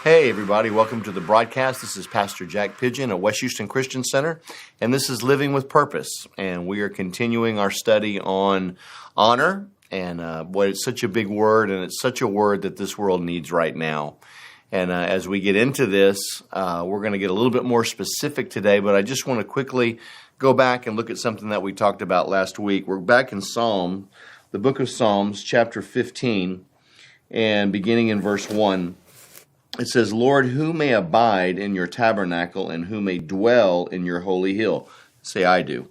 Hey everybody, welcome to the broadcast. This is Pastor Jack Pigeon at West Houston Christian Center, and this is Living with Purpose. And we are continuing our study on honor, and boy, it's such a big word, and it's such a word that this world needs right now. And as we get into this, we're going to get a little bit more specific today, but I just want to quickly go back and look at something that we talked about last week. We're back in the book of Psalms, chapter 15, and beginning in verse 1. It says, Lord, who may abide in your tabernacle and who may dwell in your holy hill? Say, I do.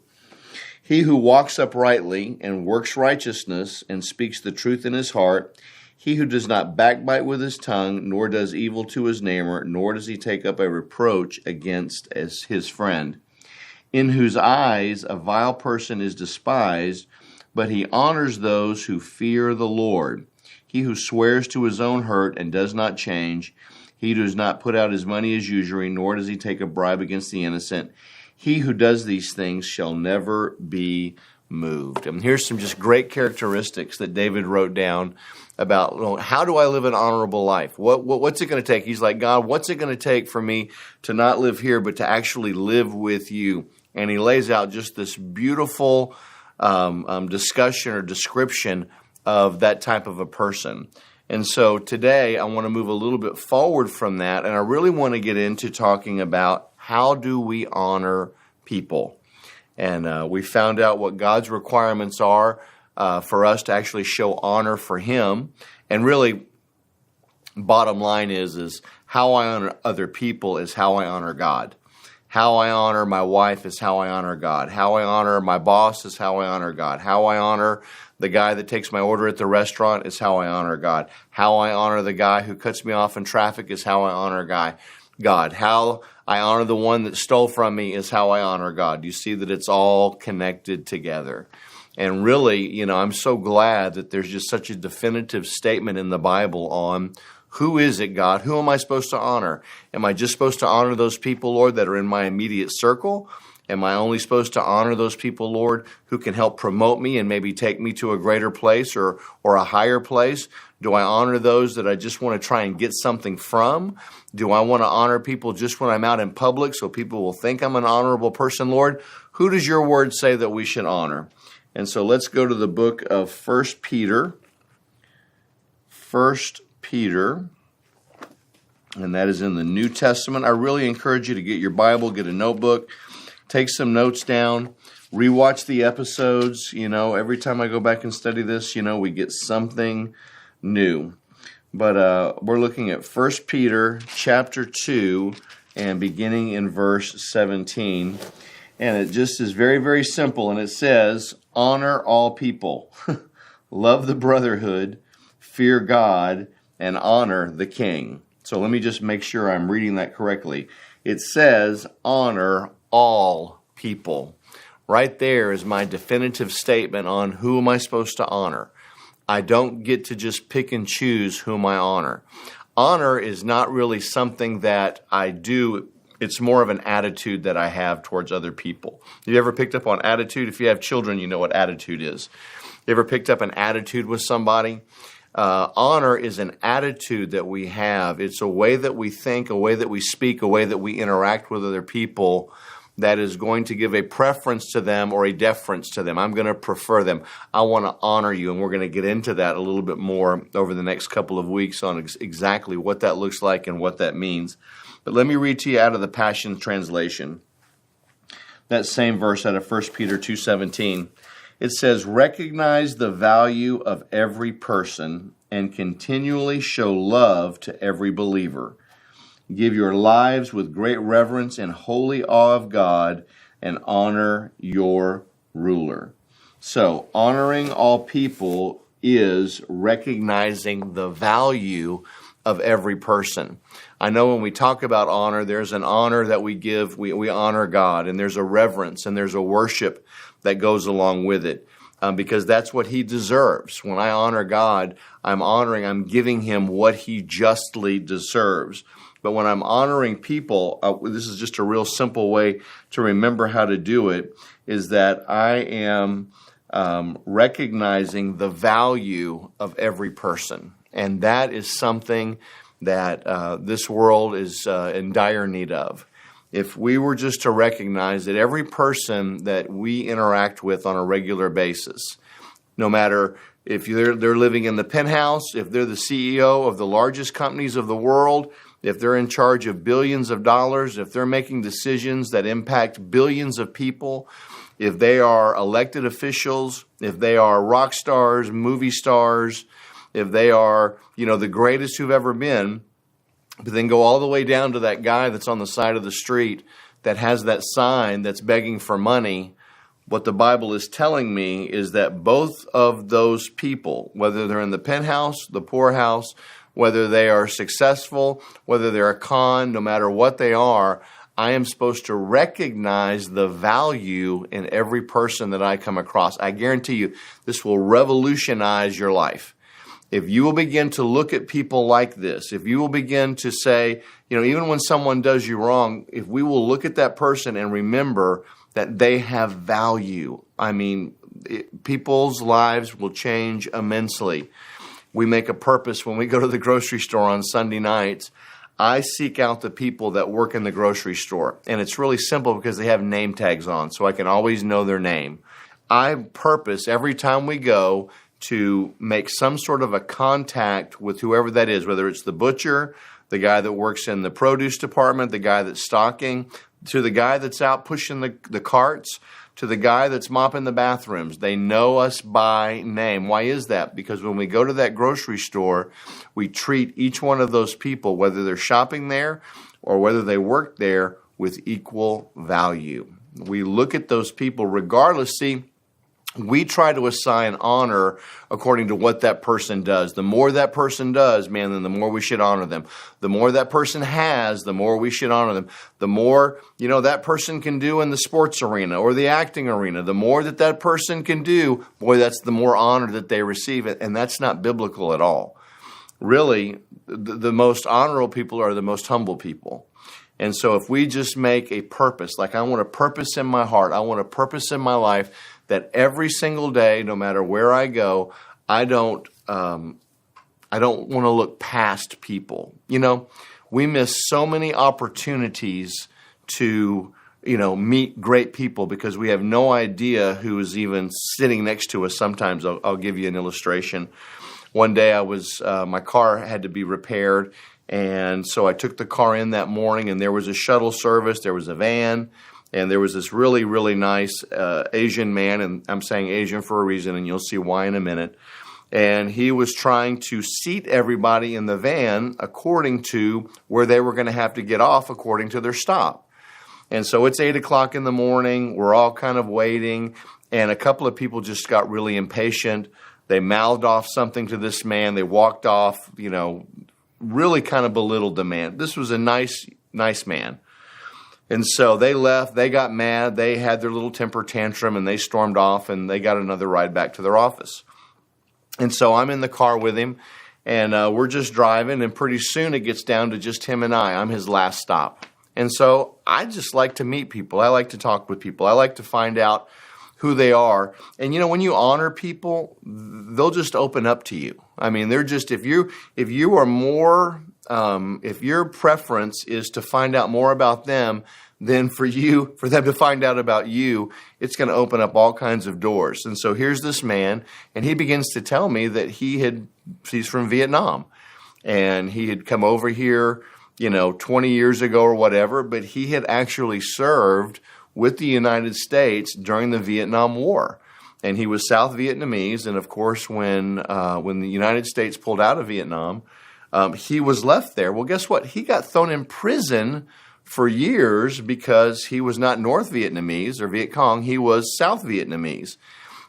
He who walks uprightly and works righteousness and speaks the truth in his heart, he who does not backbite with his tongue, nor does evil to his neighbor, nor does he take up a reproach against as his friend, in whose eyes a vile person is despised, but he honors those who fear the Lord. He who swears to his own hurt and does not change, he does not put out his money as usury, nor does he take a bribe against the innocent. He who does these things shall never be moved. And here's some just great characteristics that David wrote down about, how do I live an honorable life? What's it going to take? He's like, God, what's it going to take for me to not live here, but to actually live with you? And he lays out just this beautiful discussion or description of that type of a person. And so today I want to move a little bit forward from that, and I really want to get into talking about how do we honor people. And we found out what God's requirements are for us to actually show honor for Him. And really, bottom line is how I honor other people is how I honor God. How I honor my wife is how I honor God. How I honor my boss is how I honor God. How I honor the guy that takes my order at the restaurant is how I honor God. How I honor the guy who cuts me off in traffic is how I honor God. How I honor the one that stole from me is how I honor God. You see that it's all connected together. And really, I'm so glad that there's just such a definitive statement in the Bible on who is it, God? Who am I supposed to honor? Am I just supposed to honor those people, Lord, that are in my immediate circle? Am I only supposed to honor those people, Lord, who can help promote me and maybe take me to a greater place or a higher place? Do I honor those that I just want to try and get something from? Do I want to honor people just when I'm out in public so people will think I'm an honorable person, Lord? Who does your word say that we should honor? And so let's go to the book of 1 Peter. 1 Peter, and that is in the New Testament. I really encourage you to get your Bible, get a notebook, take some notes down, rewatch the episodes. Every time I go back and study this, we get something new. But we're looking at 1 Peter chapter 2 and beginning in verse 17. And it just is very, very simple. And it says, honor all people, love the brotherhood, fear God, and honor the king. So let me just make sure I'm reading that correctly. It says, honor all people. Right there is my definitive statement on who am I supposed to honor. I don't get to just pick and choose whom I honor. Honor is not really something that I do. It's more of an attitude that I have towards other people. You ever picked up on attitude? If you have children, you know what attitude is. You ever picked up an attitude with somebody? Honor is an attitude that we have. It's a way that we think, a way that we speak, a way that we interact with other people that is going to give a preference to them or a deference to them. I'm going to prefer them. I want to honor you, and we're going to get into that a little bit more over the next couple of weeks on exactly what that looks like and what that means. But let me read to you out of the Passion Translation. That same verse out of 1 Peter 2:17. It says, recognize the value of every person and continually show love to every believer. Give your lives with great reverence and holy awe of God and honor your ruler. So, honoring all people is recognizing the value of every person. I know when we talk about honor, there's an honor that we give, we honor God, and there's a reverence and there's a worship that goes along with it, because that's what He deserves. When I honor God, I'm giving Him what He justly deserves. But when I'm honoring people, this is just a real simple way to remember how to do it, is that I am recognizing the value of every person. And that is something that this world is in dire need of. If we were just to recognize that every person that we interact with on a regular basis, no matter if they're living in the penthouse, if they're the CEO of the largest companies of the world, if they're in charge of billions of dollars, if they're making decisions that impact billions of people, if they are elected officials, if they are rock stars, movie stars, if they are, the greatest who've ever been, but then go all the way down to that guy that's on the side of the street that has that sign that's begging for money, what the Bible is telling me is that both of those people, whether they're in the penthouse, the poorhouse, whether they are successful, whether they're a con, no matter what they are, I am supposed to recognize the value in every person that I come across. I guarantee you this will revolutionize your life. If you will begin to look at people like this, if you will begin to say, even when someone does you wrong, if we will look at that person and remember that they have value, people's lives will change immensely. We make a purpose when we go to the grocery store on Sunday nights. I seek out the people that work in the grocery store. And it's really simple because they have name tags on, so I can always know their name. I purpose every time we go to make some sort of a contact with whoever that is, whether it's the butcher, the guy that works in the produce department, the guy that's stocking, to the guy that's out pushing the carts, to the guy that's mopping the bathrooms. They know us by name. Why is that? Because when we go to that grocery store, we treat each one of those people, whether they're shopping there or whether they work there, with equal value. We look at those people regardless. See, we try to assign honor according to what that person does. The more that person does, then the more we should honor them. The more that person has, the more we should honor them. The more, that person can do in the sports arena or the acting arena, the more that person can do, that's the more honor that they receive. And that's not biblical at all. Really, the most honorable people are the most humble people. And so if we just make a purpose, like I want a purpose in my heart, I want a purpose in my life, that every single day, no matter where I go, I don't want to look past people. We miss so many opportunities to, meet great people because we have no idea who is even sitting next to us. Sometimes I'll give you an illustration. One day my car had to be repaired, and so I took the car in that morning, and there was a shuttle service, there was a van, and there was this really, really nice Asian man, and I'm saying Asian for a reason, and you'll see why in a minute. And he was trying to seat everybody in the van according to where they were going to have to get off according to their stop. And so it's 8 o'clock in the morning. We're all kind of waiting, and a couple of people just got really impatient. They mouthed off something to this man. They walked off, really kind of belittled the man. This was a nice man. And so they left, they got mad, they had their little temper tantrum, and they stormed off, and they got another ride back to their office. And so I'm in the car with him, and we're just driving, and pretty soon it gets down to just him and I. I'm his last stop. And so I just like to meet people. I like to talk with people. I like to find out who they are. And when you honor people, they'll just open up to you. They're just, if you are more, if your preference is to find out more about them than for them to find out about you, it's going to open up all kinds of doors. And so here's this man, and he begins to tell me that he's from Vietnam, and he had come over here, 20 years ago or whatever, but he had actually served with the United States during the Vietnam War. And he was South Vietnamese, and of course, when the United States pulled out of Vietnam, he was left there. Well, guess what? He got thrown in prison for years because he was not North Vietnamese or Viet Cong. He was South Vietnamese.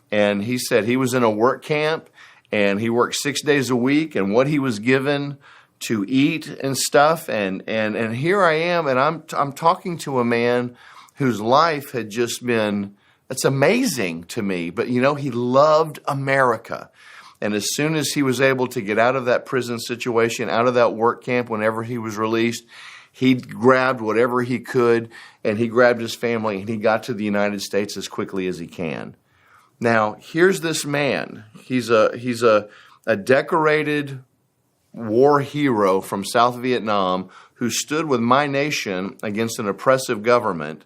And he said he was in a work camp, and he worked 6 days a week, and what he was given to eat and stuff. And here I am, and I'm talking to a man whose life had just been, it's amazing to me. But, he loved America. And as soon as he was able to get out of that prison situation, out of that work camp, whenever he was released, he grabbed whatever he could, and he grabbed his family, and he got to the United States as quickly as he can. Now, here's this man. He's a decorated war hero from South Vietnam who stood with my nation against an oppressive government,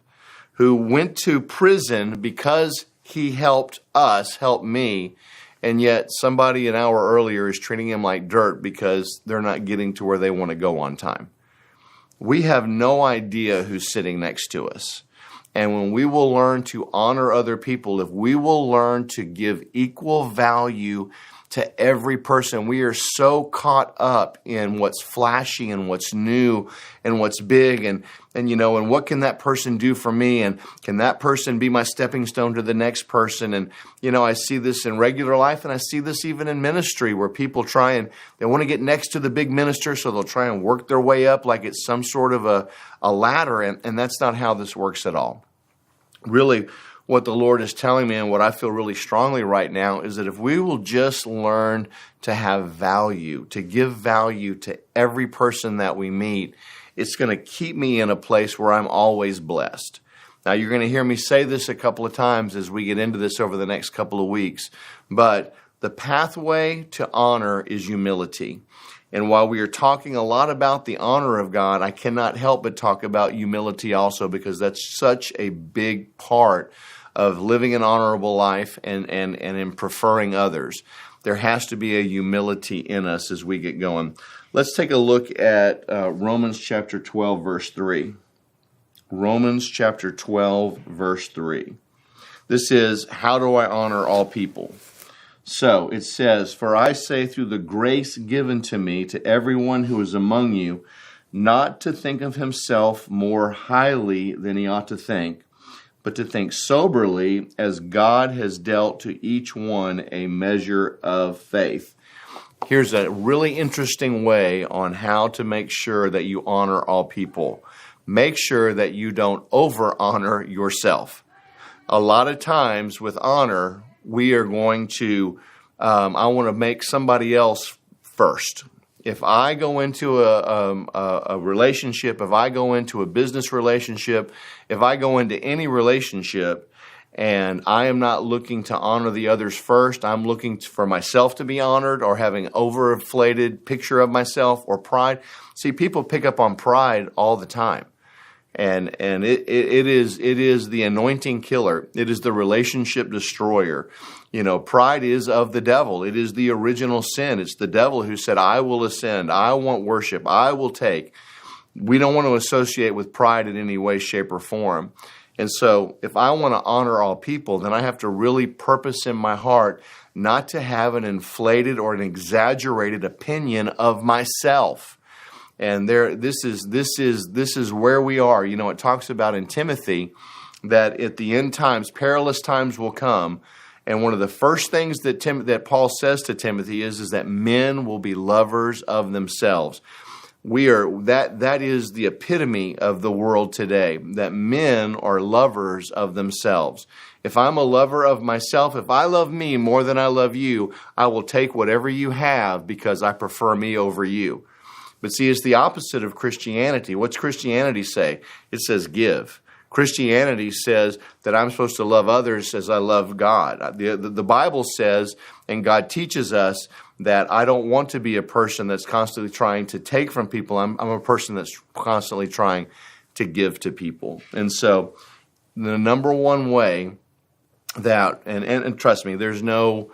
who went to prison because he helped us, helped me, and yet somebody an hour earlier is treating him like dirt because they're not getting to where they want to go on time. We have no idea who's sitting next to us. And when we will learn to honor other people, if we will learn to give equal value to every person, we are so caught up in what's flashy and what's new and what's big and what can that person do for me, and can that person be my stepping stone to the next person? And I see this in regular life, and I see this even in ministry, where people they want to get next to the big minister, so they'll try and work their way up like it's some sort of a ladder, and that's not how this works at all. Really, what the Lord is telling me, and what I feel really strongly right now, is that if we will just learn to have value, to give value to every person that we meet, it's going to keep me in a place where I'm always blessed. Now, you're going to hear me say this a couple of times as we get into this over the next couple of weeks, but the pathway to honor is humility. And while we are talking a lot about the honor of God, I cannot help but talk about humility also, because that's such a big part of living an honorable life and in preferring others. There has to be a humility in us as we get going. Let's take a look at Romans chapter 12, verse 3. Romans chapter 12, verse 3. This is, how do I honor all people? So it says, "For I say through the grace given to me to everyone who is among you, not to think of himself more highly than he ought to think, but to think soberly, as God has dealt to each one a measure of faith." Here's a really interesting way on how to make sure that you honor all people. Make sure that you don't over-honor yourself. A lot of times with honor, we are going to, I want to make somebody else first. If I go into a relationship, if I go into a business relationship, if I go into any relationship and I am not looking to honor the others first, I'm looking for myself to be honored or having an overinflated picture of myself or pride. See, people pick up on pride all the time. And it is the anointing killer. It is the relationship destroyer. Pride is of the devil. It is the original sin. It's the devil who said, I will ascend. I want worship. I will take. We don't want to associate with pride in any way, shape, or form. And so if I want to honor all people, then I have to really purpose in my heart not to have an inflated or an exaggerated opinion of myself. And this is where we are. It talks about in Timothy that at the end times, perilous times will come. And one of the first things that Paul says to Timothy is that men will be lovers of themselves. That is the epitome of the world today, that men are lovers of themselves. If I'm a lover of myself, if I love me more than I love you, I will take whatever you have because I prefer me over you. But see, it's the opposite of Christianity. What's Christianity say? It says give. Christianity says that I'm supposed to love others as I love God. The Bible says, and God teaches us, that I don't want to be a person that's constantly trying to take from people. I'm a person that's constantly trying to give to people. And so the number one way that, and trust me, there's no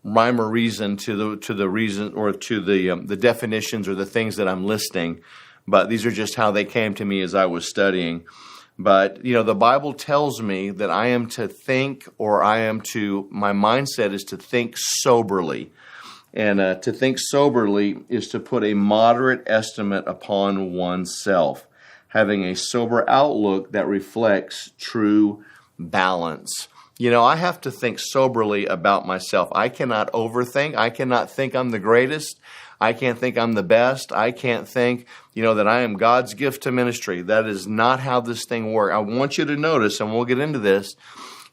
rhyme or reason to the reason or to the definitions or the things that I'm listing, but these are just how they came to me as I was studying. But the Bible tells me that I am to think, or my mindset is to think soberly, and to think soberly is to put a moderate estimate upon oneself, having a sober outlook that reflects true balance. I have to think soberly about myself. I cannot overthink. I cannot think I'm the greatest. I can't think I'm the best. I can't think, that I am God's gift to ministry. That is not how this thing works. I want you to notice, and we'll get into this,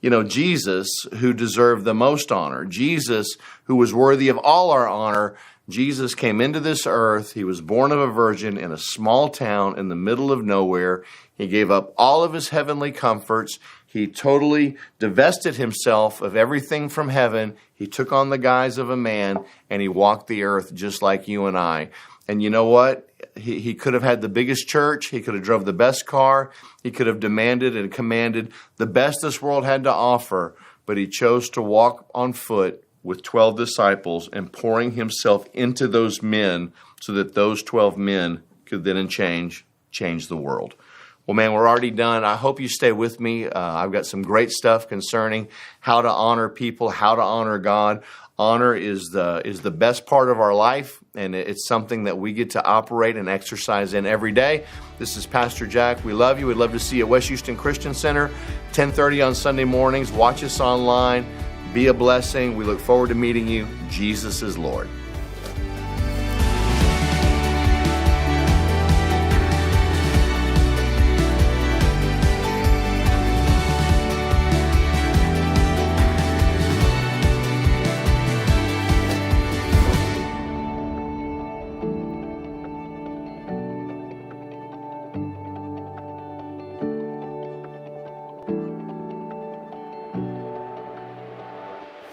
Jesus, who deserved the most honor, Jesus, who was worthy of all our honor, Jesus came into this earth. He was born of a virgin in a small town in the middle of nowhere. He gave up all of his heavenly comforts. He totally divested himself of everything from heaven. He took on the guise of a man, and he walked the earth just like you and I. And you know what? He could have had the biggest church. He could have drove the best car. He could have demanded and commanded the best this world had to offer. But he chose to walk on foot with 12 disciples and pouring himself into those men so that those 12 men could then change the world. Well, man, we're already done. I hope you stay with me. I've got some great stuff concerning how to honor people, how to honor God. Honor is the best part of our life, and it's something that we get to operate and exercise in every day. This is Pastor Jack. We love you. We'd love to see you at West Houston Christian Center, 10:30 on Sunday mornings. Watch us online. Be a blessing. We look forward to meeting you. Jesus is Lord.